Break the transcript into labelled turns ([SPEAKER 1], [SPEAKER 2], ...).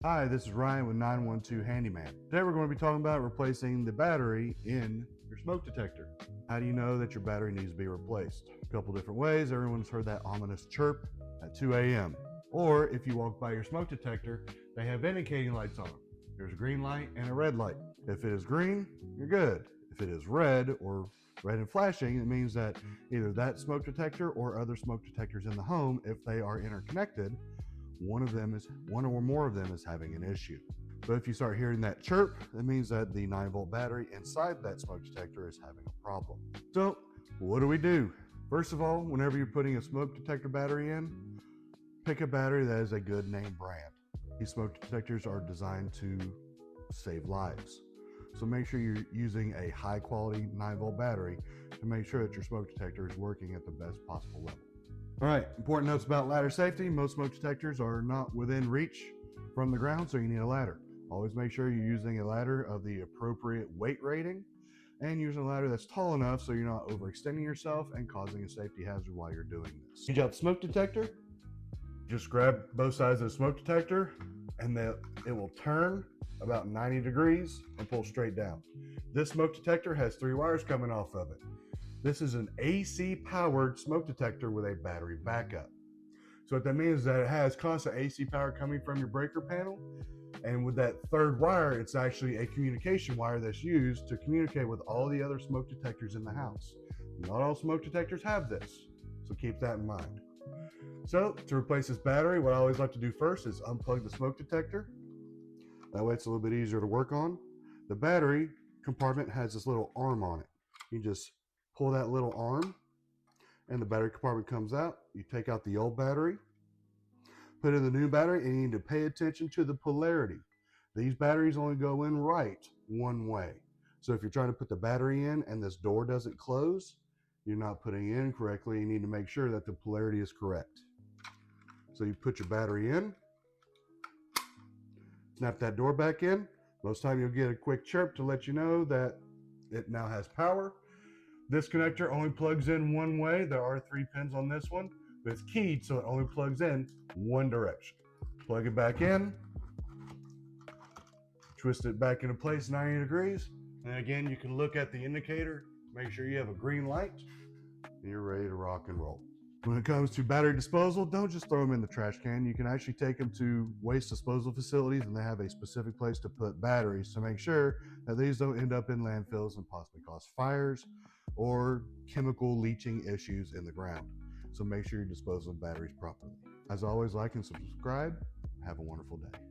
[SPEAKER 1] Hi, this is Ryan with 912 Handyman. Today we're going to be talking about replacing the battery in your smoke detector. How do you know that your battery needs to be replaced? A couple different ways. Everyone's heard that ominous chirp at 2 a.m. Or if you walk by your smoke detector, they have indicating lights on them. There's a green light and a red light. If it is green, you're good. If it is red or red and flashing, it means that either that smoke detector or other smoke detectors in the home, if they are interconnected, one or more of them is having an issue. But if you start hearing that chirp, that means that the 9-volt battery inside that smoke detector is having a problem. So what do we do? First of all, whenever you're putting a smoke detector battery in, pick a battery that is a good name brand. These smoke detectors are designed to save lives. So make sure you're using a high quality 9-volt battery to make sure that your smoke detector is working at the best possible level. All right, important notes about ladder safety. Most smoke detectors are not within reach from the ground, so you need a ladder. Always make sure you're using a ladder of the appropriate weight rating and using a ladder that's tall enough so you're not overextending yourself and causing a safety hazard while you're doing this. Change out the smoke detector. Just grab both sides of the smoke detector and it will turn about 90 degrees and pull straight down. This smoke detector has 3 wires coming off of it. This is an AC powered smoke detector with a battery backup. So what that means is that it has constant AC power coming from your breaker panel. And with that third wire, it's actually a communication wire that's used to communicate with all the other smoke detectors in the house. Not all smoke detectors have this, so keep that in mind. So to replace this battery, what I always like to do first is unplug the smoke detector. That way it's a little bit easier to work on. The battery compartment has this little arm on it. You just pull that little arm and the battery compartment comes out. You take out the old battery, put in the new battery, and you need to pay attention to the polarity. These batteries only go in right one way. So if you're trying to put the battery in and this door doesn't close, you're not putting it in correctly. You need to make sure that the polarity is correct. So you put your battery in, snap that door back in. Most time you'll get a quick chirp to let you know that it now has power. This connector only plugs in one way. There are 3 pins on this one, but it's keyed so it only plugs in one direction. Plug it back in, twist it back into place 90 degrees, and again you can look at the indicator, make sure you have a green light, and you're ready to rock and roll. When it comes to battery disposal, don't just throw them in the trash can. You can actually take them to waste disposal facilities and they have a specific place to put batteries to make sure that these don't end up in landfills and possibly cause fires or chemical leaching issues in the ground. So make sure you dispose of batteries properly. As always, like and subscribe. Have a wonderful day.